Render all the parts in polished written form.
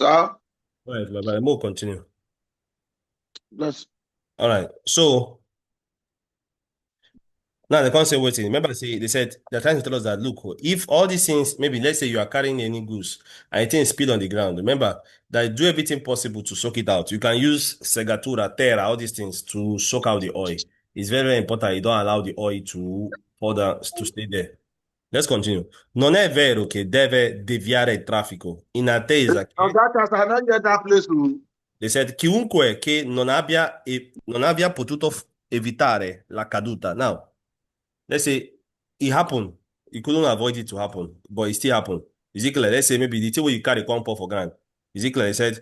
Sir, All right, bye bye. We'll continue. let's All right. So now they can't say waiting. Remember, they said they're trying to tell us that look, if all these things, maybe let's say you are carrying any goods and it spill on the ground, remember that do everything possible to soak it out. You can use segatura, terra, all these things to soak out the oil. It's very, very important. You don't allow the oil to pour down, to stay there. Let's continue. Non è vero che deve deviare il traffico in attesa on che that house, I don't get that place to they said, chiunque che non abbia potuto evitare la caduta. Now, let's say it happened. You couldn't avoid it to happen, but it still happened. Is it clear? Let's say maybe the thing where you carry one pour for granted. Is it clear? They said,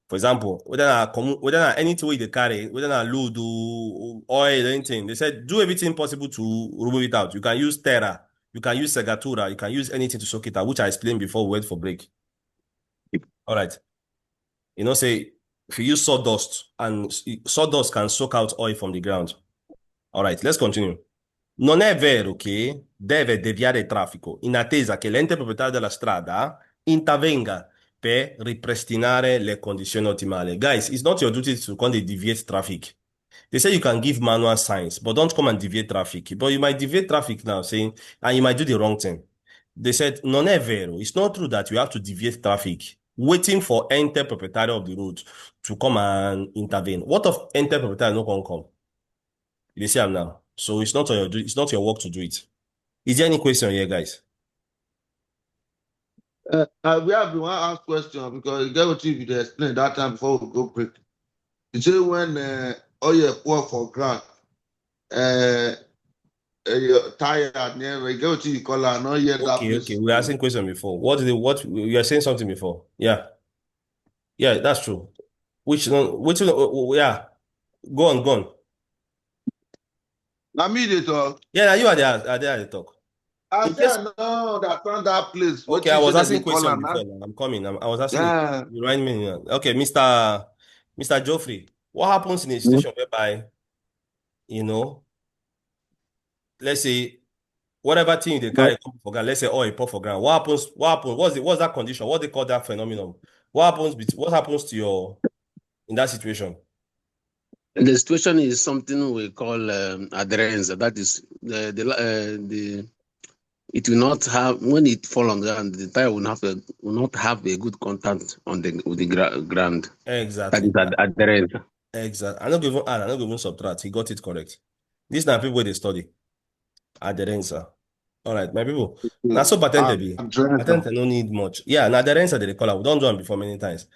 for example, whether na anything where they carry, whether na load or oil, anything, they said, do everything possible to remove it out. You can use terra, you can use segatura, you can use anything to soak it out, which I explained before we went for break. All right. Say if you use sawdust and sawdust can soak out oil from the ground. All right, let's continue. Non è vero che deve deviare il traffico in attesa che l'ente proprietario della strada intervenga per ripristinare le condizioni ottimali. Guys, it's not your duty to come and deviate traffic. They say you can give manual signs, but don't come and deviate traffic. But you might deviate traffic now, saying, and you might do the wrong thing. They said, non è vero. It's not true that you have to deviate traffic, waiting for enter proprietario of the road to come and intervene. What of enter proprietario no can come? They say I'm now. So it's not your work to do it. Is there any question here, guys? we have been one ask question because you get what you dey explain that time before we go break. You say when oil pour for ground, uh, you're tired, never you get what you call her, not yet that Okay. place We were to asking question before. What you are saying something before? Yeah. Yeah, that's true. Yeah. Go on. now me they talk. Yeah, now you are there at the talk. I In say case I know that found that place. What Okay, I you say was that they asking call question her now? before now. I'm coming. I was asking it. Yeah. You remind me now. Okay, Mr. Geoffrey, what happens in a situation whereby, you know, let's say whatever thing they carry come for ground, let's say oil pour for ground. What happens? What happens? What's that condition? What they call that phenomenon? What happens to your in that situation? The situation is something we call adherence. That is the it will not have when it fall on the ground. The tire will not have a good contact on the with the ground. That is Exactly. adherence. Exactly. I'm not giving add, I'm not giving subtract. He got it correct. These are people they study. Adherence. All right, my people. Now so patente be. Address. Patente no need much. Yeah, now adherence they call. We don't do them before many times.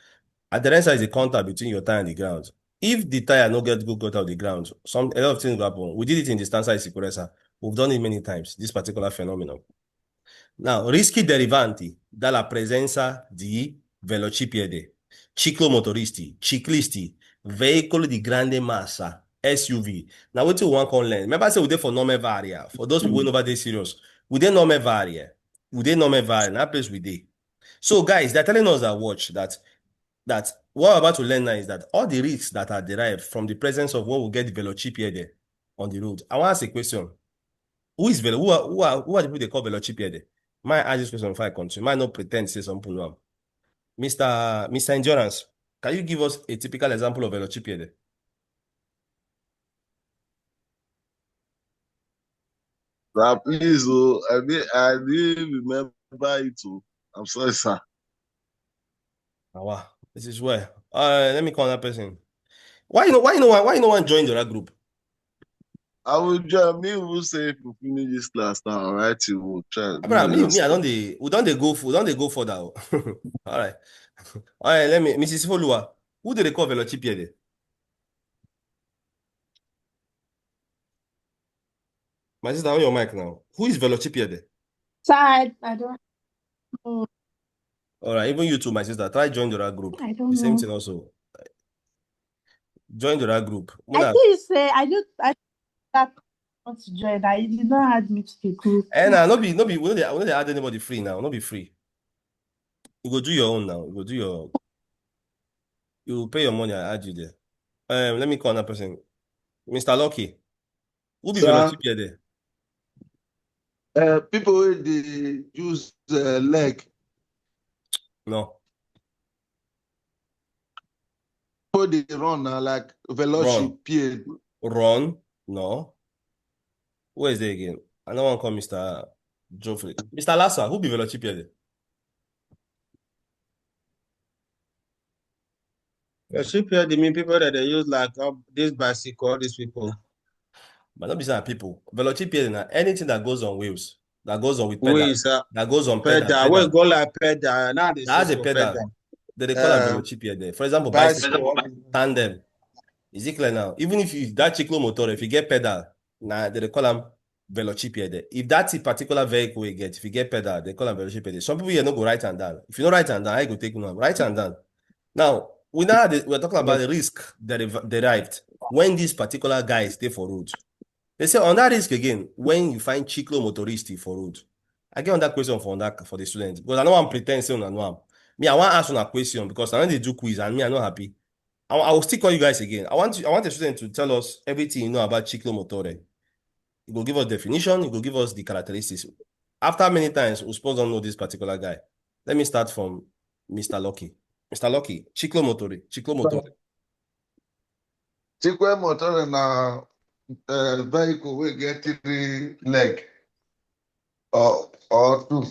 Adherence is the contact between your tire and the ground. If the tire no get good got out of the ground, a lot of things will happen. We did it in the stanza Isikuresa. We've done it many times, this particular phenomenon. Now, rischi derivanti dalla presenza di velocipede, ciclomotoristi, ciclisti, veicoli di grande massa, SUV. Now, what you want to learn? Remember I said we did for Norme Varia. For those people who know they serious, we did Norme Varia. We did Norme Varia. That place we did. So, guys, they're telling us that watch that what we're about to learn now is that all the risks that are derived from the presence of what we get velocipede on the road. I want to ask a question. Who is velo? Who are the people they call velocipede? Might ask this question before I continue. Might not pretend to say something wrong. Mr. Endurance, can you give us a typical example of velocipede? Sir, please, I didn't remember it. Oh. I'm sorry, sir. Ah, wow, this is where. Let me call that person. Why you know one join the right group? I will join me. Will say if we finish this class now, all right? You will try. Me Bro, will me, just I stay. don't we don't they go further. All right. All right, Mrs. Folua, who do they call velocipede? My sister, on your mic now. Who is velocipede? Side, I don't know. All right, even you too, my sister. Try join the right group. I The don't same know. thing also. Join the right group. I Muna, think you say I that want to join. I did not add me to the group. and we no dey add anybody free now. No be free. You go do your own now. You will pay your money. I add you there. Let me call another person. Mr. Lucky, who be Sir, velocipede there? people they use leg. No. where they run now, like velocipede. Run? No. Where is it again? I don't want to call Mr. Joffrey. Mr. Lassa, who be velocipede? Shipyard, they mean people that they use like this bicycle, all these people. But not be people. Velocipede na anything that goes on wheels, that goes on with pedal, Wheels, that goes on pedal. We go like pedal. Now they That's say a for pedal. They call it velocipede. For example, bicycle, tandem. Is it clear now? Even if you that ciclomotor, if you get pedal, nah, they call them velocipede. If that's a particular vehicle you get, if you get pedal, they call them velocipede. Some people here no go right and down. If you know right and down, I go take one right and down. Now we're talking about the risk derived when these particular guys stay for road. They say on that risk again, when you find ciclomotoristi for road. I get on that question for the students because I don't want to pretend say I know. Me, I want to ask on a question because I know they do quiz and me, I'm not happy. I will still call you guys again. I want the student to tell us everything you know about ciclomotore. You will give us definition, you will give us the characteristics. After many times, we supposed don't know this particular guy. Let me start from Mr. Lucky. Mr. Lucky, ciclomotore. Ciclomotor na vehicle will get 3 leg or 2.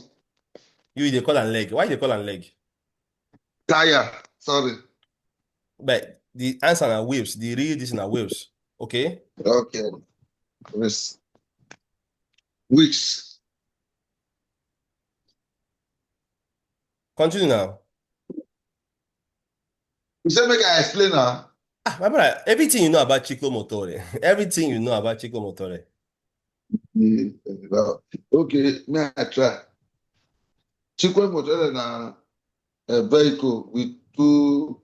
They call an leg. Why they call an leg? Tire, sorry. But the answer are waves. The real this are waves. Okay? Okay. Yes. Weeks. Continue now. You say make I explain now. My brother, everything you know about ciclomotore. Everything you know about ciclomotore. Okay, may I try? Ciclomotor na a vehicle with 2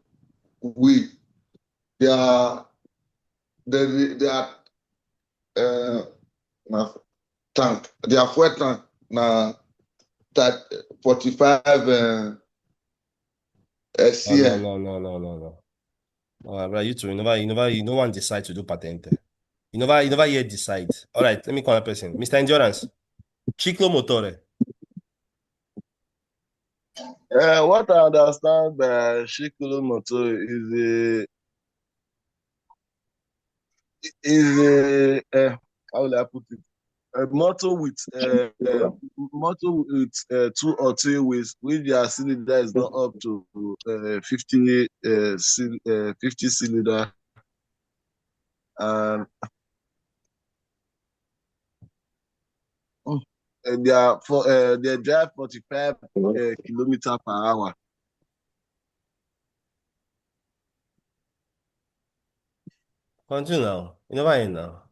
wheels. They are tank. Their fuel tank na that 45 cm. No. Right, you two, you no one decide to do patente. You never yet decide. All right, let me call a person. Mr. Endurance, ciclomotore. What I understand by Shikulomoto is a how will I put it? A motor with 2 or 3 wheels, which their cylinder is not up to 50 cylinder, and they drive 45 kilometer per hour. Continue now. You never end now.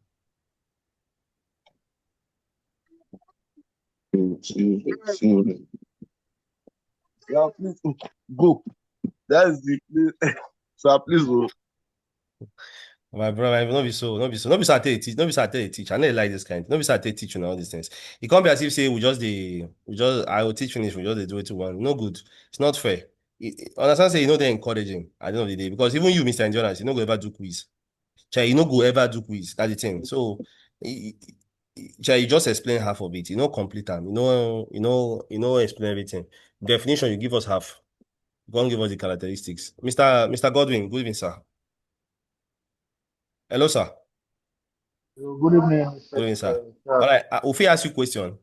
Yeah, please go. That's the place. So please go. My brother, not be so. I tell you teach. Not be so I tell you teach. I know you like this kind. Not be so I tell you teach you all these things. It can't be as if say I will teach finish. We just do it to one. No good. It's not fair. Understand? Say they're encouraging at the end of the day because even you, Mr. Endurance, you no go ever do quiz. You no go ever do quiz. That's the thing. So, you just explain half of it. You know, complete them. Explain everything. Definition, you give us half. Go and give us the characteristics. Mr. Godwin, good evening, sir. Hello, sir. Good evening, Mr. Good evening, sir. All right, Ufi ask you a question.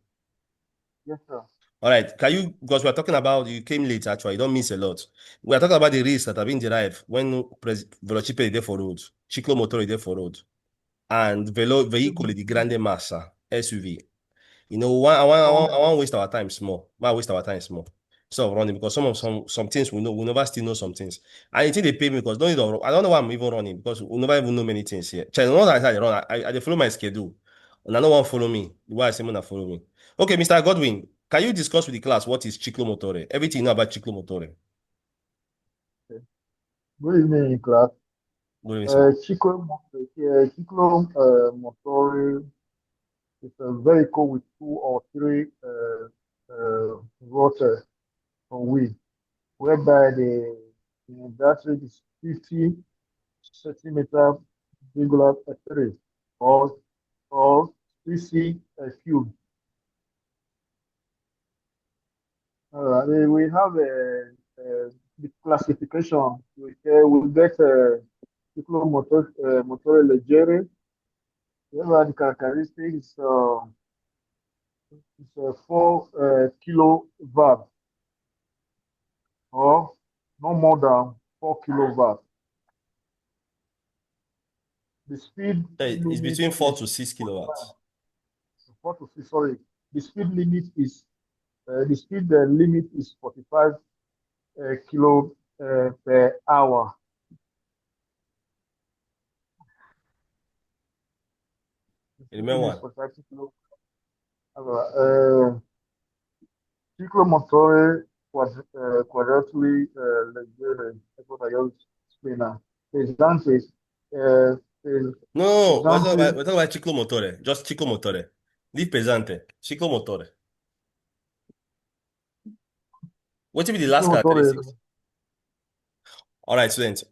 Yes, sir. All right, because we're talking about, you came late actually, you don't miss a lot. We're talking about the risks that have been derived when velocipede is there for road, ciclomotor is there for road, and vehicle is the grande massa, SUV. I want waste our time small. Why waste our time small? So running because some things we know, we never still know some things. And I think they pay me because I don't know why I'm even running because we never even know many things here. Not that I run, I follow my schedule. And I don't want to follow me. Why I say not follow me. Okay, Mr. Godwin, can you discuss with the class what is ciclomotore? Everything you know about ciclomotore. Good evening, class. Good evening, sir. Ciclomotor is a vehicle with 2 or 3 rotors on wheel, whereby the battery is 50 centimeter regular three or 60 cube. We have the classification. We say we'll get motore leggere. Whatever the characteristics, it's a 4 kilowatt or no more than 4 kilowatt. The speed It's limit between 4 is to 6 kilowatts. 4 to 6. Sorry, the speed limit is 45 kilo per hour. Remember one. 45 kilo. Allora, ciclomotore quadratically leggere. That's what I always explain now. Pesante. No, we're Pesante. talking about ciclomotore. Just ciclomotore. Leave pesante. Ciclomotore. What will be the last Ciclomotore. characteristics? All right, students.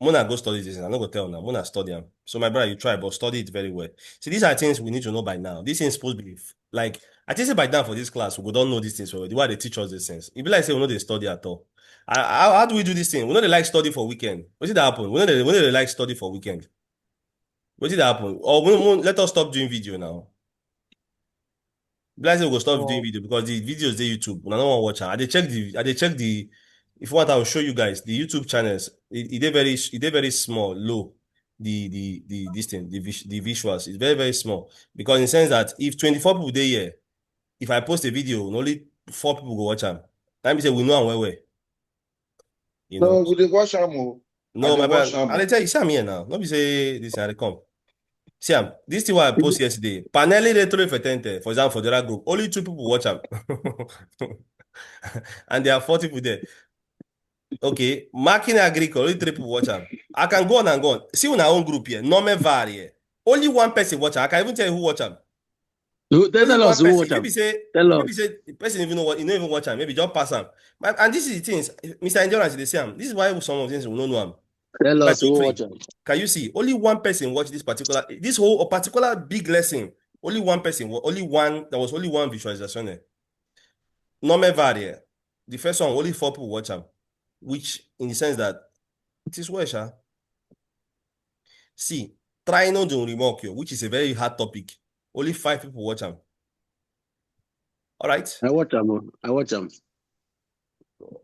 Mona go study this. I'm not gonna tell now. Mona study them. So my brother, you try, but study it very well. See, these are things we need to know by now. These things supposed to be like I think say by now for this class, we don't know these things already. Why they teach us these things? If like say we know they study at all. How do we do this thing? We know they like study for weekend. What did that happen? We know they like study for weekend. What did that happen? Or let us stop doing video now. Like say we go stop doing video because the videos they YouTube. When I don't want to watch am. I dey check the if you want I will show you guys the YouTube channels. It dey very small, low. This thing, the visuals is very, very small. Because in the sense that if 24 people there here, if I post a video, only 4 people go watch them. That means say we know am well well. You know. No, we dey watch am o. No, I dey my watch man. am. I dey tell you, see am here now. No be say this I dey come. See am. This thing what I post yesterday. Panelli retro fetente, for example, for the other group, only 2 people watch am. And there are 40 people there. Okay, marking agricole, only 3 people watch am. I can go on and go on. See on our own group here, Norme Varie. Only 1 person watch am. I can even tell you who watch am. Tell Only us one who person. watch am. Maybe say the person even know what you don't even watch am. Maybe just pass am. And this is the things, Mr. Endurance, they say am. This is why some of things we don't know am. Tell Like us who Geoffrey, watch am. can you see? Only 1 person watch this whole particular big lesson. Only 1 person, there was only one visualization there. Norme Varie. The first one, only 4 people watch am. Which, in the sense that, it is well, sha. See, Trino de Remorquio, which is a very hard topic. Only 5 people watch am. All right. I watch am.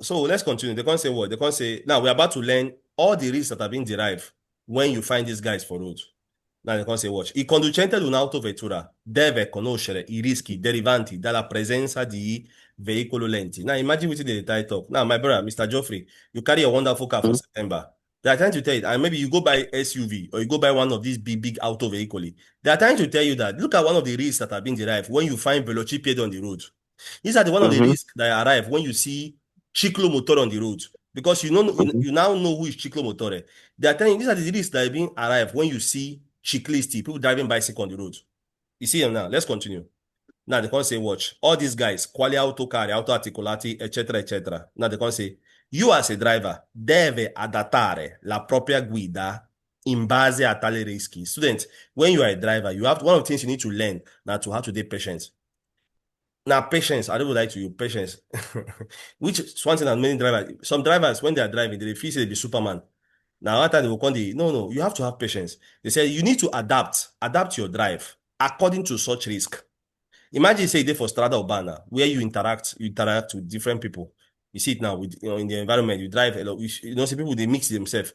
So let's continue. They can't say what? They can't say, now we're about to learn all the risks that have been derived when you find these guys for road. Now they can't say watch. I conducente di un'autovettura deve conoscere I rischi derivanti dalla presenza di veicolo lenti. Now imagine what they title. Now my brother, Mr. Geoffrey, you carry a wonderful car for September. They are trying to tell you, and maybe you go buy SUV or you go buy one of these big auto vehicles. They are trying to tell you that look at one of the risks that have been derived when you find velocipede on the road. These are one of the risks that arrive when you see ciclomotor on the road. Because you now know who is ciclomotor. They are telling you these are the risks that have been arrive when you see ciclisti, people driving bicycle on the road. You see them now. Let's continue. Now they can't say watch. All these guys, quali auto carri, auto articolati, etc., etc. Now they can't say you as a driver deve adattare la propria guida in base a tale rischi. Students, when you are a driver, you have one of the things you need to learn now to how to be patient. Now, patience, I don't like to you, patience. Which is one thing that many drivers, some drivers, when they are driving, they feel they be Superman. Now, after they will come, no, you have to have patience. They say you need to adapt your drive according to such risk. Imagine, say, they for Strada Urbana, where you interact with different people. You see it now with in the environment, you drive a lot, see people they mix themselves.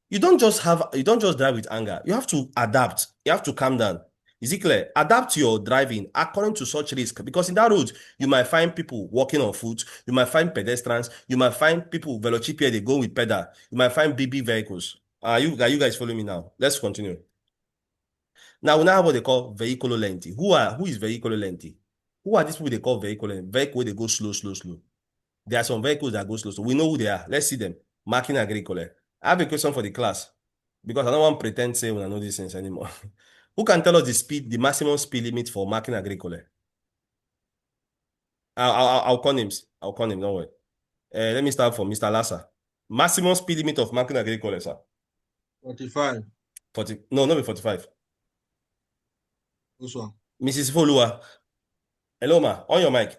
You don't just drive with anger. You have to adapt. You have to calm down. Is it clear? Adapt your driving according to such risk because in that road, you might find people walking on foot, you might find pedestrians, you might find people velocipede, they go with pedal, you might find BB vehicles. Are you guys following me now? Let's continue. Now we now have what they call vehicular lenti. Who is vehicular lenti? Who are these people they call vehicular lenti? Vehicle they go slow. There are some vehicles that go slow. So we know who they are. Let's see them. Marking agricole. I have a question for the class because I don't want to pretend say when I know these things anymore. Who can tell us the maximum speed limit for marking agricole? I'll call names. Don't worry. Let me start from Mr. Lassa. Maximum speed limit of marking agricole, sir. 45. 40. No, not 45. This one. Mrs. Folua. Hello, ma. On your mic.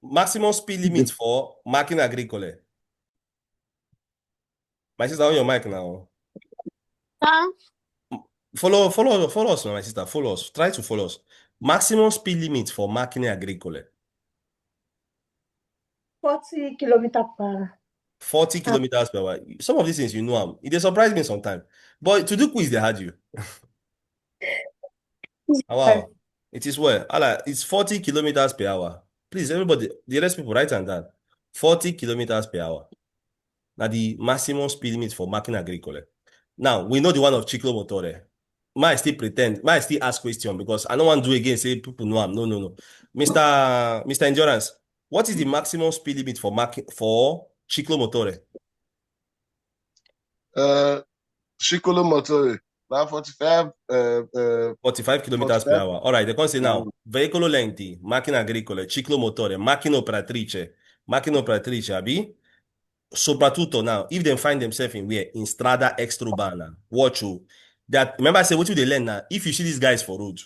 Maximum speed limit for marking agricole. My sister, on your mic now. Huh? Follow us, my sister. Follow us. Try to follow us. Maximum speed limit for macchine agricole. 40 kilometers per hour. 40 kilometers per hour. Some of these things you know. It surprised me sometimes. But to do quiz, they had you. Wow. It is well. It's 40 kilometers per hour. Please, everybody, the rest people, write on that. 40 kilometers per hour. Now, the maximum speed limit for macchine agricole. Now, we know the one of ciclomotore. Might still pretend, might still ask question because I don't want to do again, say people know I'm. No. Mr. Endurance, what is the maximum speed limit for ciclomotore? Shikolo Motore, now 45. 45 kilometers per hour. All right, they can say now, veicolo lenti, macchina agricole, ciclomotore, macchina operatrice, abi? Soprattutto now, if they find themselves in where? In strada extraurbana. Watch you. That, remember I said, what you they learn now? If you see these guys for road,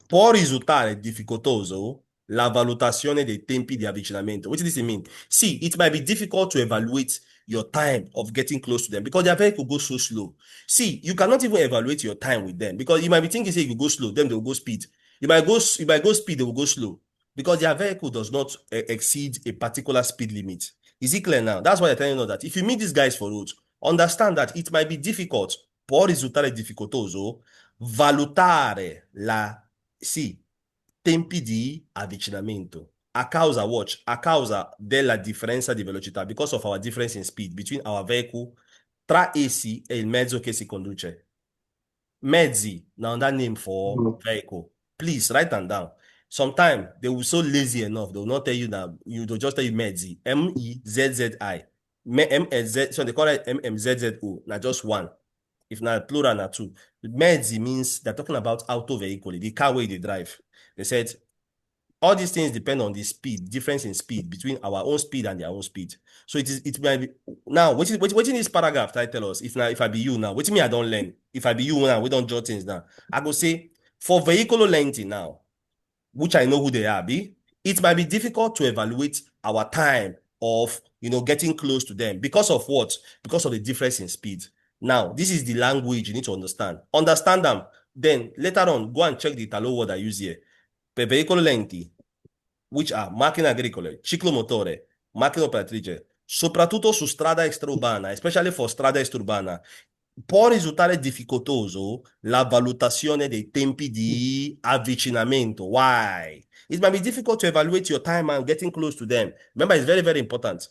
può risultare difficoltoso la valutazione dei tempi di avvicinamento. What does this mean? See, it might be difficult to evaluate your time of getting close to them because their vehicle goes so slow. See, you cannot even evaluate your time with them because you might be thinking, say, you go slow, them they will go speed. You might go speed, they will go slow because their vehicle does not exceed a particular speed limit. Is it clear now? That's why I'm telling you that if you meet these guys for road, understand that it might be difficult, può risultare difficoltoso valutare tempi di avvicinamento. A causa della differenza di velocità, because of our difference in speed between our vehicle, tra essi e il mezzo che si conduce. Mezzi, now that name for vehicle. Please write them down. Sometimes they will be so lazy enough, they will not tell you that, they'll just tell you mezzi, M-E-Z-Z-I. M-Z, so they call it M-M-Z-Z-O, not just one. If not plural, not two. Mezzi means they're talking about auto vehicle, the car where they drive. They said all these things depend on the speed, difference in speed between our own speed and their own speed. So it might be now. What in this paragraph try tell us? If I be you now, what me I don't learn. If I be you now, we don't jot things down. I go say for vehicular length now, which I know who they are, it might be difficult to evaluate our time of getting close to them because of what? Because of the difference in speed. Now, this is the language you need to understand. Understand them. Then later on, go and check the Italo word I use here. Per veicolo lenti, which are macchine agricole, ciclomotore, macchina operatrice, soprattutto su strada extraurbana, especially for strada extraurbana, può risultare difficoltoso la valutazione dei tempi di avvicinamento. Why? It might be difficult to evaluate your time and getting close to them. Remember, it's very, very important.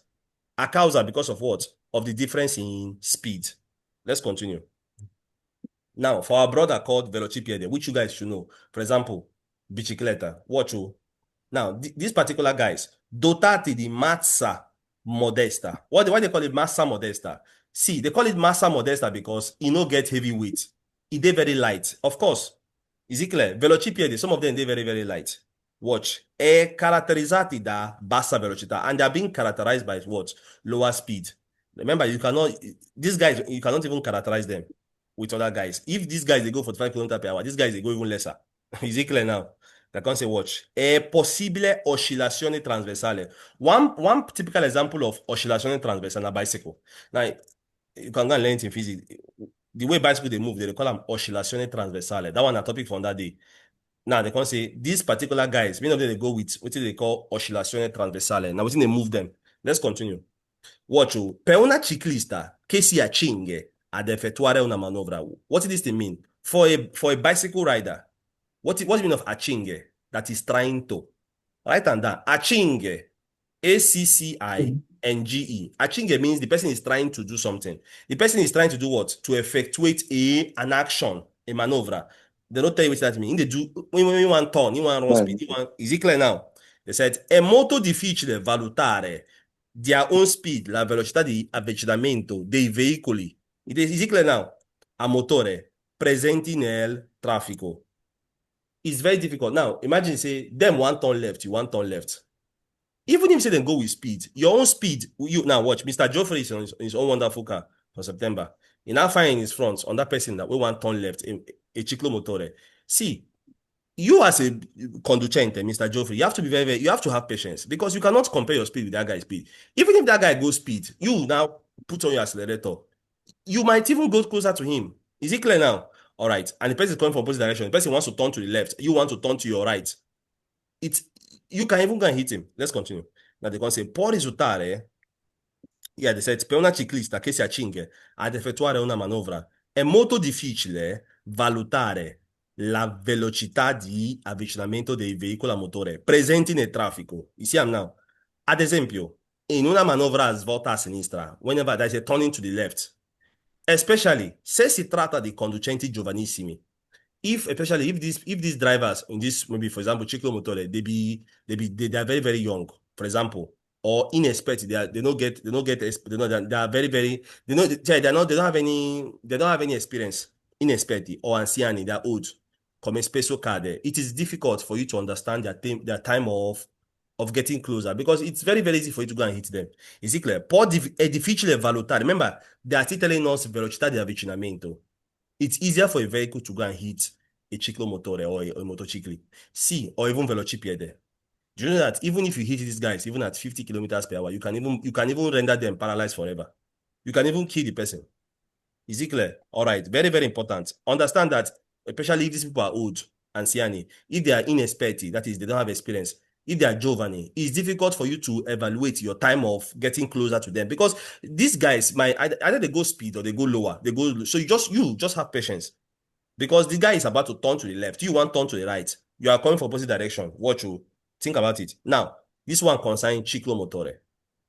A causa, because of what? Of the difference in speed. Let's continue. Now, for our brother called velocipede, which you guys should know. For example, bicicletta. Watch you. Now, these particular guys, dotati di massa modesta. Why they call it massa modesta? See, they call it massa modesta because it no get heavy weight. It they very light. Of course, is it clear? Velocipede, some of them they very, very light. Watch. È caratterizzati da bassa velocità and they are being characterized by what? Lower speed. Remember, these guys, you cannot even characterize them with other guys. If these guys, they go 45 km per hour, these guys, they go even lesser. Is it clear now? I can't say watch. A possibile oscillazione trasversale. One typical example of oscillazione trasversale, a bicycle. Now, you can go and learn it in physics. The way bicycle they move, they call them oscillazione trasversale. That one a topic from that day. Now, they can say these particular guys, many of them they go with what they call oscillazione trasversale. Now, they move them. Let's continue. Watch you. Per una ciclista che si accinge ad effettuare una manovra. What does this mean? For a bicycle rider, what do you mean of accinge? That is trying to. Write on that. Accinge. A-C-C-I-N-G-E. Accinge means the person is trying to do something. The person is trying to do what? To effectuate an action, a maneuver. They don't tell you what that means. They do when you want turn, you want run speed, is it clear now? They said è molto difficile valutare their own speed, la velocità di avvicinamento dei veicoli. Is it clear now? A motore presenti nel traffico. It's very difficult. Now, imagine say them one turn left, you one turn left. Even if you say then go with speed, your own speed, you now watch. Mr. Joffrey is on his own wonderful car for September. He now find in his front on that person that we want turn left, a ciclomotore. See, you as a conducente, Mr. Joffrey, you have to be you have to have patience because you cannot compare your speed with that guy's speed. Even if that guy goes speed, you now put on your accelerator. you might even go closer to him. Is it clear now? All right. And the person is coming from opposite direction. The person wants to turn to the left. You want to turn to your right. You can even go and hit him. Let's continue. Now they can say, può risultare, they said, per una ciclista che si accinge ad effettuare una manovra, è molto difficile valutare la velocità di avvicinamento dei veicoli a motore presenti nel traffico. You see now? Ad esempio, in una manovra svolta a sinistra, whenever there is a turning to the left, especially se si tratta di conducenti giovanissimi, especially if these drivers in this, maybe for example ciclomotore, they are very very young, for example, or inexperienced, they are very very, they don't have any experience, inexperti or anziani, they are old, come spesso cade, it is difficult for you to understand their time of getting closer, because it's very very easy for you to go and hit them. Is it clear? È difficile valutare. Remember, they are still telling us velocità di avvicinamento. It's easier for a vehicle to go and hit a ciclomotore or a motocicli. See, or even velocipiede. Do you know that even if you hit these guys, even at 50 kilometers per hour, you can even render them paralyzed forever. You can even kill the person. Is it clear? All right, very, very important. Understand that, especially if these people are old, anziani, if they are inexperti, that is, they don't have experience, if they are giovani, it's difficult for you to evaluate your time of getting closer to them, because these guys might either they go speed or they go lower. So you just have patience, because the guy is about to turn to the left. You want to turn to the right. You are coming from opposite direction. Watch you. Think about it. Now, this one concerning ciclomotore.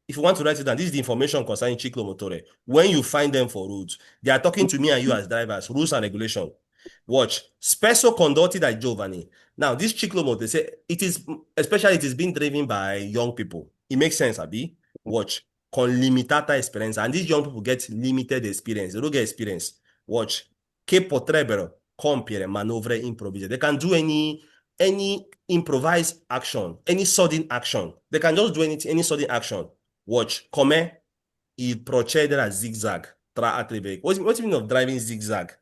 If you want to write it down, this is the information concerning ciclomotore. When you find them for roads, they are talking to me and you as drivers, rules and regulation. Watch. Spesso condotti dai giovani. Now, this ciclomotor, they say it is being driven by young people. It makes sense, Abi. Watch. Con limitata esperienza. And these young people get limited experience. They don't get experience. Watch. Che potrebbero compiere manovre improvvise. They can do any improvised action, any sudden action. They can just do any sudden action. Watch. Come il procedere a zigzag tra altri veicoli. What's the meaning of driving zigzag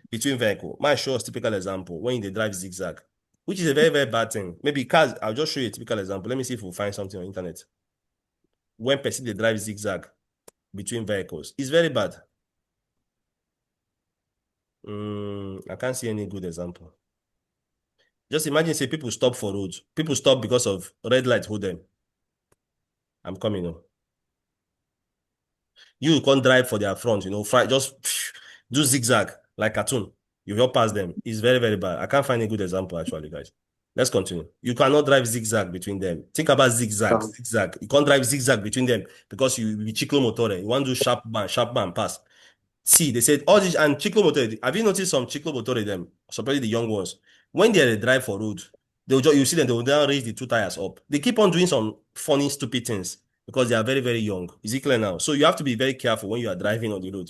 between vehicles? My show us typical example when they drive zigzag, which is a very, very bad thing. Maybe cars, I'll just show you a typical example. Let me see if we'll find something on internet. When person they drive zigzag between vehicles, it's very bad. I can't see any good example. Just imagine, say, people stop for roads. People stop because of red light hold them. I'm coming on. You can't drive for their front, just do zigzag like cartoon. You will pass them. It's very, very bad. I can't find a good example, actually, guys. Let's continue. You cannot drive zigzag between them. Think about zigzag. You can't drive zigzag between them because you be ciclomotore. You want to do sharp band, pass. See, they said all this, and ciclomotore. Have you noticed some ciclomotore them, especially the young ones, when they drive for road, you see them, they will now raise the two tires up. They keep on doing some funny, stupid things because they are very, very young. Is it clear now? So you have to be very careful when you are driving on the road.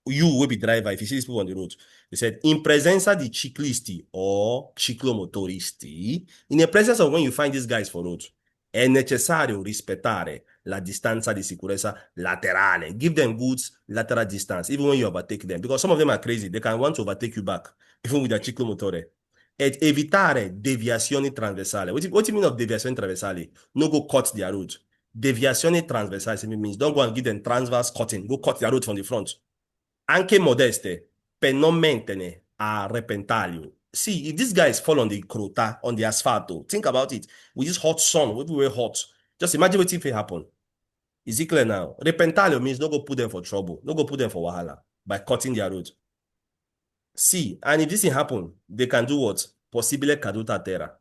You will be driver if you see these people on the road. They said, in presenza di ciclisti or ciclomotoristi, in the presence of when you find these guys for road, è necessario rispettare la distanza di sicurezza laterale. Give them good lateral distance, even when you overtake them, because some of them are crazy. They can want to overtake you back, even with their ciclomotore. Et evitare deviazioni trasversali. What do you mean of deviazioni trasversali? No go cut their road. Deviazioni trasversali means don't go and give them transverse cutting. Go cut their road from the front. Anche modeste, per non mettere a repentaglio. See, if these guys fall on the crota, on the asphalt, think about it. With this hot sun, everywhere hot. Just imagine what if it happen. Is it clear now? Repentaglio means no go put them for trouble. No go put them for wahala by cutting their road. See, and if this thing happen, they can do what? Possibile caduta terra.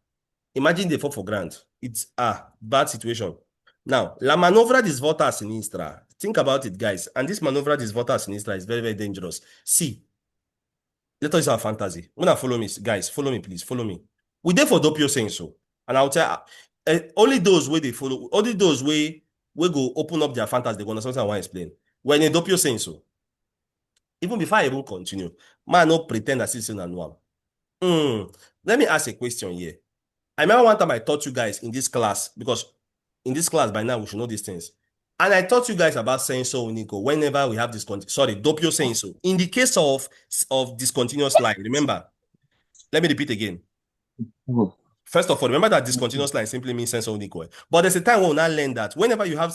Imagine they fall for grant. It's a bad situation. Now, la manovra di svolta a sinistra. Think about it, guys. And this manovra di svolta a sinistra is very, very dangerous. See, let us use our fantasy. Wanna follow me, guys? Follow me, please. Follow me. We there for doppio saying so. And I'll tell only those way they follow, only those way we go open up their fantasy, they gonna something I want to explain. When a doppio saying so. Even before I even continue, man, no pretend that it's an one. Let me ask a question here. I remember one time I taught you guys in this class, because in this class by now we should know these things. And I taught you guys about senso unico whenever we have this, doppio senso. In the case of discontinuous line, remember, let me repeat again. First of all, remember that discontinuous line simply means senso unico. But there's a time when we now learn that whenever you have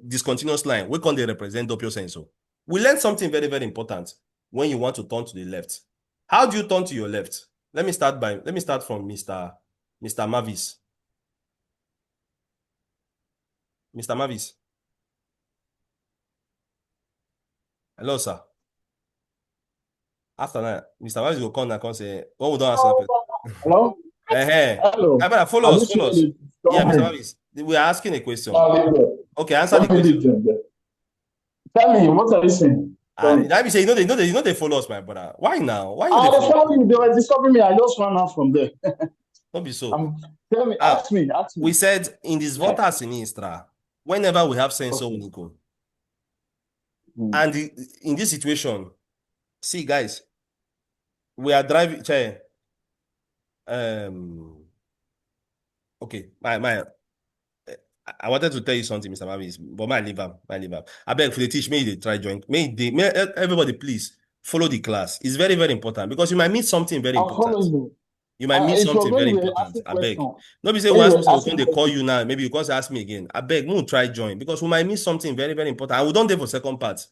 discontinuous line, we can they represent doppio senso. We learned something very, very important when you want to turn to the left. How do you turn to your left? Let me start from Mr. Mavis. Mr. Mavis. Hello, sir. After that, Mr. Mavis will come and say, when we don't answer that question. Hello? Hello. Brother, follow Have us, you follow us. seen Yeah, Mr. the Mavis. We are asking a question. government? Okay, answer the question. Tell me, what are you saying? That be say, you know they follow us, my brother. Why now? Why you I they was follow us? telling you, they were disturbing me. I just ran out from there. Don't be so. Tell me, ask me. We said in this Yeah. Volta Sinistra, whenever we have senso unico, and in this situation, see guys, we are driving. Okay, I wanted to tell you something, Mr. Mavis, but my leave him. I beg for the teach me they try join. May everybody please follow the class. It's very, very important because you might miss something very I'll follow important. you. You might miss It was something when very you were important. asking I beg. questions. Nobody say When we you ask were me, asking they call questions. you now. Maybe you can ask me again. I beg, we'll try join because we might miss something very, very important. And we don't there for second part.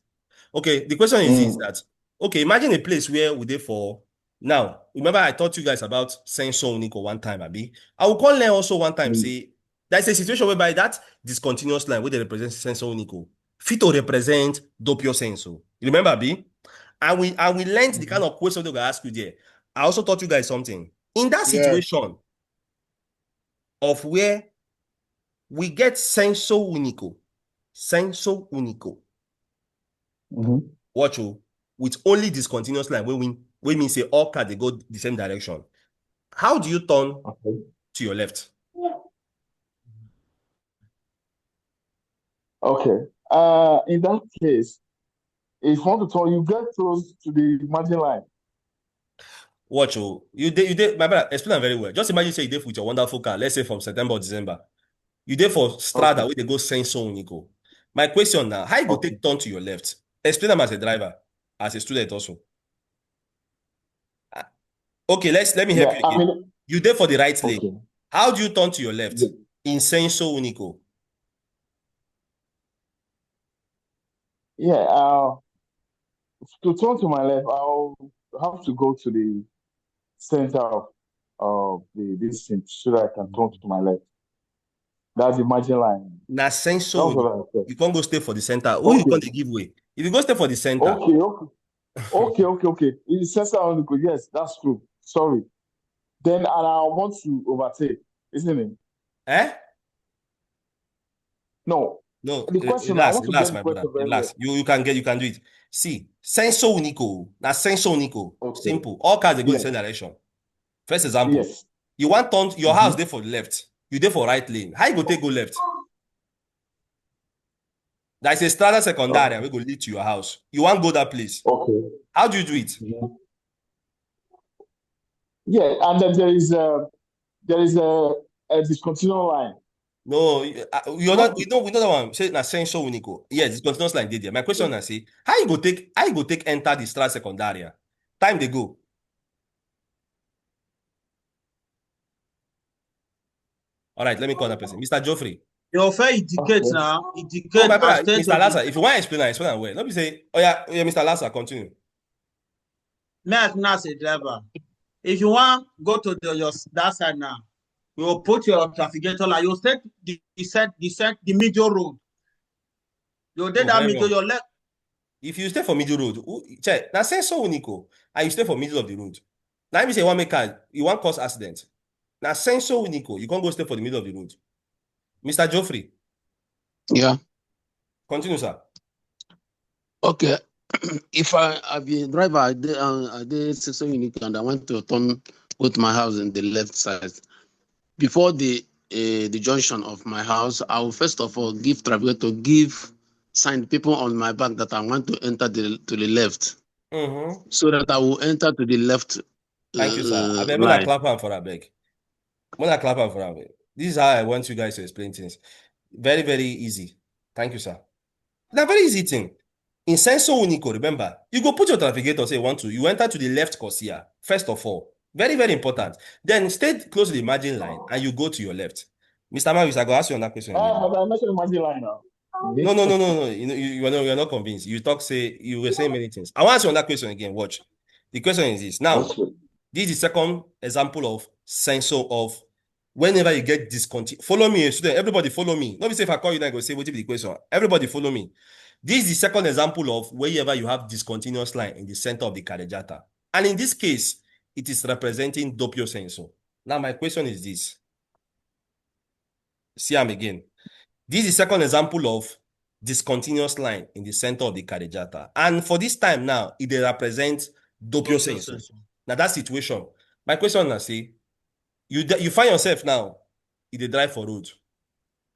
Okay, the question is this, that, okay, imagine a place where we there for, now, remember I taught you guys about senso unico one time, Abi. I will call learn also one time, say, there's a situation whereby that discontinuous line where they represent senso unico, fit to represent doppio senso. You remember, Abi? And we learned the kind of question they're gonna ask you there. I also taught you guys something. In that situation of where we get senso unico, watch you with only discontinuous line when mean say all cars they go the same direction. How do you turn to your left? Okay. In that case, if you want to turn, you get close to the margin line. Watch you did my brother, explain very well. Just imagine say you did with your wonderful car, let's say from September or December. You did for Strada where they go senso unico. My question now, how you go take turn to your left? Explain them as a driver, as a student also. Okay, let me help you again. You there for the right lane. How do you turn to your left in senso unico? Yeah, to turn to my left, I'll have to go to the center of this thing so that I can turn to my left. That's the margin line. Na senso unico. You can't go stay for the center. Who you can't give way? If you go stay for the center. Okay. In the center of the yes, that's true. Sorry. Then and I want to overtake, isn't it? No. The question relax, I want relax, to my get brother. Relax. You can do it. See, senso unico. Na senso unico. Simple. All cars they go the same direction. First example. Yes. You want turn your house there for the left. You there for right lane. How you go take go left? There's a strada secondaria we go lead to your house. You want go that place. Okay. How do you do it? Yeah, and then there is a discontinuous line. No, you're not. We know that one. Say na senso unico. Yes, discontinuous line did there. My question is, say, how you go take enter the strada secondaria? Time they go. All right, let me call that person. Mr. Geoffrey. Your fare indicate now. Indicate my brother, Mr. Lassa, if you want to explain well. Let me say, Mr. Lassa, continue. Me as a driver. If you want go to that side now, you will put your trafficator light. You set the middle road. You did that middle your left. If you stay for middle road, check. Now say so unico. And you stay for middle of the road. Now if you say one make car, you want cause accident. Now say so unico. You can't go stay for the middle of the road. Mr. Geoffrey. Yeah. Continue, sir. Okay. If I be a driver, I did so unique and I want to turn with my house in the left side. Before the junction of my house, I will first of all give traffic to give sign people on my back that I want to enter to the left. So that I will enter to the left. Thank you, sir. I beg right. Clap on for that beg. Clap on for that beg. This is how I want you guys to explain things. Very, very easy. Thank you, sir. Now, very easy thing. In senso unico, remember, you go put your trafficator, say you enter to the left corsia, first of all. Very, very important. Then stay close to the margin line and you go to your left. Mr. Mavis, I go ask you on that question. But I mentioned the margin line now. No. You're not convinced. You were saying many things. I want to ask you on that question again. Watch. The question is this. Now, Okay. this is the second example of sensor of whenever you get discontinuous. Follow me, student. Everybody follow me. Not be say if I call you now, I go say, what is the question? Everybody follow me. This is the second example of wherever you have discontinuous line in the center of the cardiata. And in this case, it is representing doppio sensor. Now, my question is this. See them again. This is the second example of discontinuous line in the center of the cardiata. And for this time now, it represents doppio sensor. Now, that situation. My question now, say, you find yourself now in the drive for road,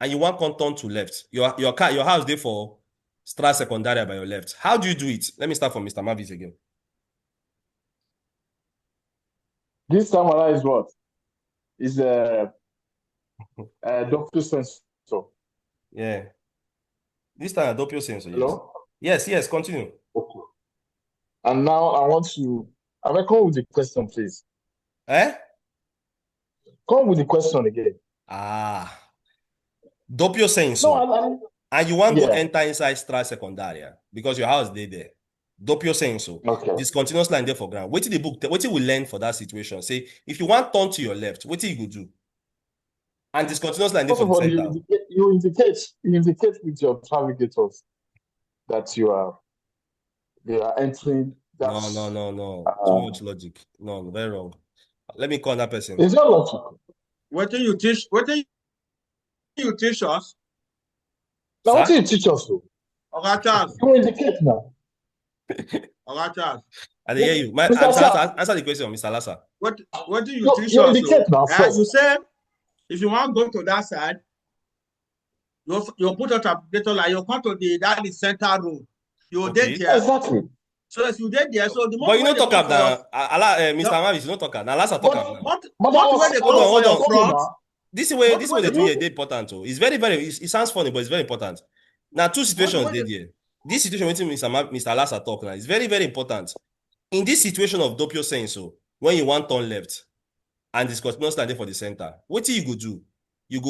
and you want to turn to left. Your house there for Stra Secundaria by your left. How do you do it? Let me start from Mr. Mavis again. This time around is what? Is a doppio sensor. Yeah. This time a doppio sensor. Hello? Yes, continue. Okay. And now I want to come with the question, please. Come with the question again. Doppio sensor. No, and you want to enter inside Stra Secundaria because your house there. Doppio sensor. Okay. Discontinuous line there for ground. What did the book? What did we learn for that situation? Say if you want to turn to your left, what do you do? And discontinuous line there for the center. You indicate with your navigators that they are entering. No. Too much logic. No, very wrong. Let me call that person. It's not logical. What do you teach? What do you teach us? Now, what do you teach us? Okay, Charles. You indicate now. Okay, Charles. I hear you. Answer the question, Mr. Lassa. What do you teach us? Indicate now first. You say if you want to go to that side, you put a navigator like you come to that is center road. You did there. Exactly. So if you did there, so the but you don't talk up now. Mr. Mavis, you don't talk up. Now Lassa talk up now. Hold on. This way they do it important too. It's very, it sounds funny, but it's very important. Now, two situations there. This situation with Mr. Lassa talk now is very, very important. In this situation of doppio sensor, when you want turn left and discontinuous line for the center, what do you go do? You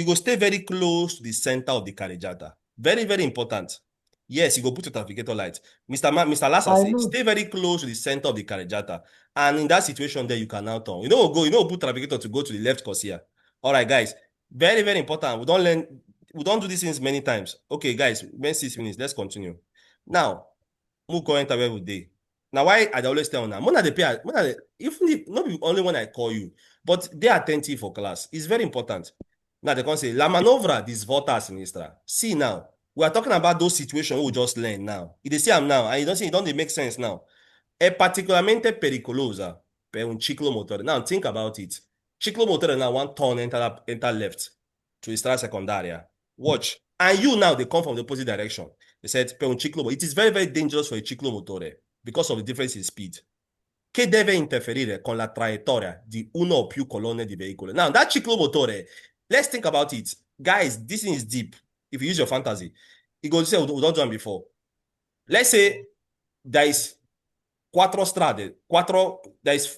go stay very close to the center of the cardiata. Very, very important. Yes, you go put your navigator light. Mr. Lassa said, stay very close to the center of the cardiata. And in that situation there, you can now turn. You know, put navigator to go to the left corsia. All right, guys. Very, very important. We don't do these things many times. Okay, guys, when 6 minutes, let's continue. Now, we'll go enter every day. Now, why I always tell now, not only when I call you, but they are attentive for class. It's very important. Now, they can say, la manovra disvolta sinistra. See now, we are talking about those situations we just learned now. You see them now, and you don't see it don't make sense now. È particolarmente pericolosa per un ciclomotore. Now, think about it. Ciclomotore now one turn enter left to the Stra Secundaria. Watch. And you now, they come from the opposite direction. They said, per un ciclomotore. It is very, very dangerous for a ciclomotore because of the difference in speed. Che deve interferire con la traiettoria di uno o più colonne di veicolo. Now, that ciclomotore, let's think about it. Guys, this thing is deep. If you use your fantasy, it goes to say, we don't do it before. Let's say there is quattro strade. There is,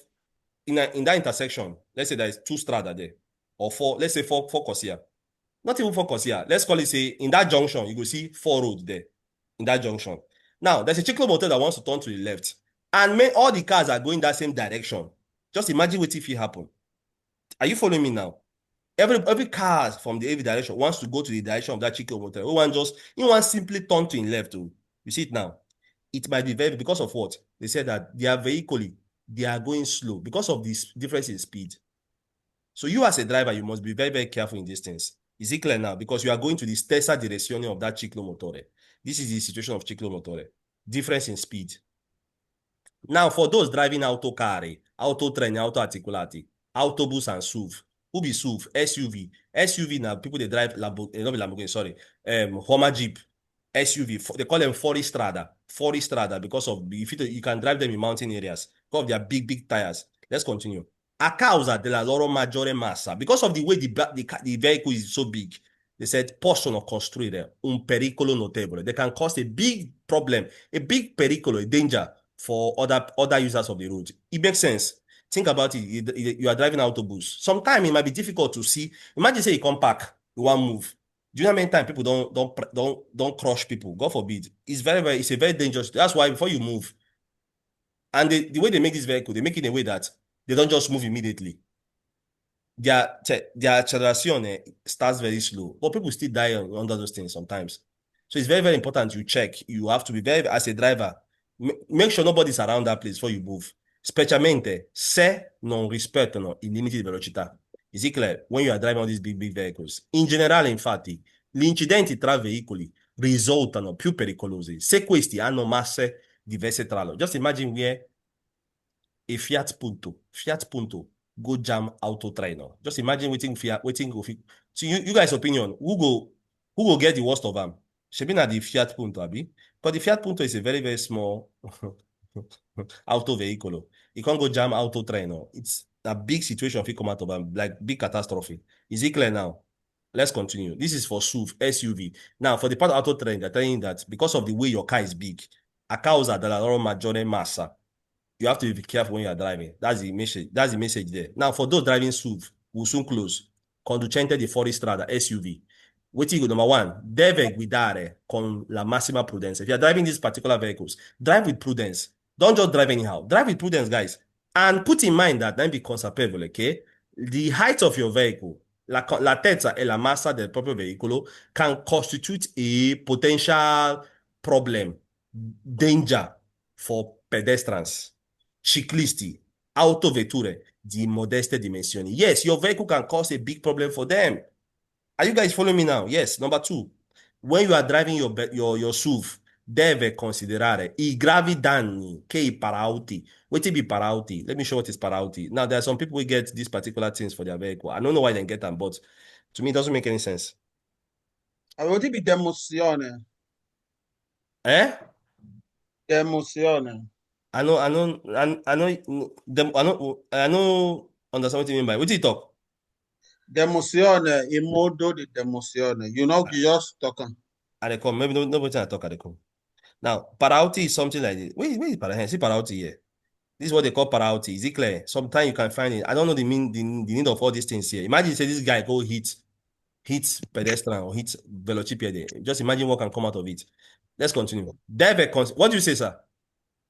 in that intersection, let's say there is 2 strada there. Or 4, let's say 4 corsia. Not even 4 corsia. Let's call it, say, in that junction, you go see 4 roads there. In that junction. Now, there's a ciclomotor that wants to turn to the left. And all the cars are going that same direction. Just imagine what if it happen. Are you following me now? Every car from the every direction wants to go to the direction of that ciclomotor. You want simply turn to the left. Too. You see it now. It might be very because of what? They said that they are going slow because of this difference in speed. So you as a driver, you must be very, very careful in these things. Is it clear now? Because you are going to the stessa direzione of that ciclomotore. This is the situation of ciclomotore. Difference in speed. Now, for those driving autocarri, autotreni, autoarticolati, autobus and SUV, who be SUV, SUV. SUV now, people they drive Hummer Jeep, SUV. They call them Fuoristrada because of you can drive them in mountain areas because of their big tires. Let's continue. A causa della loro maggiore massa, because of the way the vehicle is so big, they said possono costruire un pericolo notevole. They can cause a big problem, a big pericolo, a danger for other users of the road. It makes sense. Think about it. You are driving autobus. Sometimes it might be difficult to see. Imagine say you come back, you want move. Do you know how many times people don't crush people? God forbid. It's it's a very dangerous. That's why before you move, and the way they make this vehicle, they make it in a way that they don't just move immediately. Their acceleration starts very slow, but people still die under those things sometimes. So it's very, very important you check. You have to be very, as a driver, make sure nobody's around that place before you move. Specialmente se non rispettano i limiti di velocità. Is it clear? When you are driving all these big vehicles. In generale, infatti, gli incidenti tra veicoli risultano più pericolosi se questi hanno masse diverse tra loro. Just imagine where a Fiat Punto go jam auto trainer. Just imagine waiting go fit. So you guys' opinion, who go get the worst of them? Should be not the Fiat Punto, abi? Because the Fiat Punto is a very, very small auto vehicle. You can't go jam auto trainer. It's a big situation if you come out of them, like big catastrophe. Is it clear now? Let's continue. This is for SUV. Now, for the part of auto train, they're telling you that because of the way your car is big, a causa della loro maggiore massa, you have to be careful when you are driving. That's the message. That's the message there. Now, for those driving SUV, we'll soon close. Conducente di fuoristrada, SUV. What you go, number one, deve guidare con la massima prudenza. If you're driving these particular vehicles, drive with prudence. Don't just drive anyhow. Drive with prudence, guys. And put in mind that, then be consapevole, okay? The height of your vehicle, l'altezza e la massa del proprio veicolo can constitute a potential problem, danger for pedestrians, ciclisti, autovetture di modeste dimensioni. Yes, your vehicle can cause a big problem for them. Are you guys following me now? Yes. Number two, when you are driving your SUV, deve considerare I gravi danni che I parauti. What be parauti? Let me show what is parauti. Now, there are some people who get these particular things for their vehicle. I don't know why they get them, but to me, it doesn't make any sense. Avete be demozione. Eh? Demozione. I know, understand what you mean by. What do you talk? Demozione, in modo di demozione. You know, you just talking. Adekom, maybe nobody I talk Adekom. Now, parauti is something like this. Where is parauti? See parauti here. This is what they call parauti. Is it clear? Sometimes you can find it. I don't know the need of all these things here. Imagine say this guy go hit pedestrian or hit velocipede. Just imagine what can come out of it. Let's continue. What do you say, sir?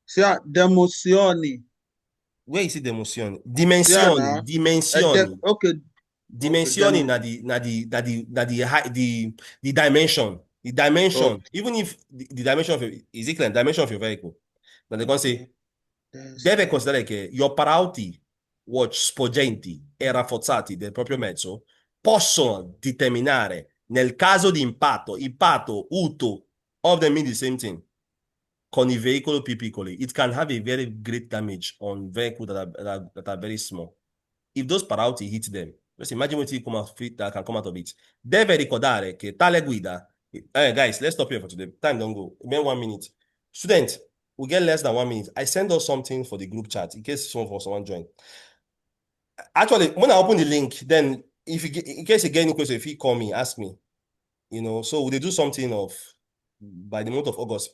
Sia demozioni. Where is it demozione? Dimensioni. Dimensioni. Okay. Dimensioni the dimension. The dimension. Okay. Even if the dimension of is it clear? Dimension of your vehicle. Now they're gonna say deve considerare che gli operauti spoggenti e rafforzati del proprio mezzo possono determinare nel caso di impatto, uto, all of them mean the same thing. Con I veicoli più piccoli, it can have a very great damage on vehicles that are very small. If those parauti hit them, just imagine what that can come out of it. Deve ricordare che tale guida. Guys, let's stop here for today. Time don't go. Maybe 1 minute. Student, we get less than 1 minute. I send us something for the group chat in case someone join. Actually, when I open the link, then in case you get any question, if you call me, ask me. So they do something by the month of August.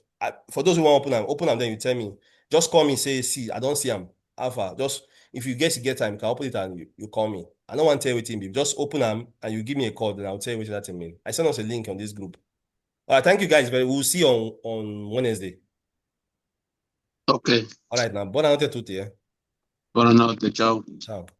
For those who want to open them, then you tell me. Just call me, say, see, I don't see them. Alpha, just if you get time, you can open it and you call me. I don't want to tell you what it just open them and you give me a call, then I'll tell you what that means. I send us a link on this group. All right, thank you guys. We'll see you on Wednesday. Okay. All right, now. Buonanotte a tutti. Buonanotte, ciao. Ciao.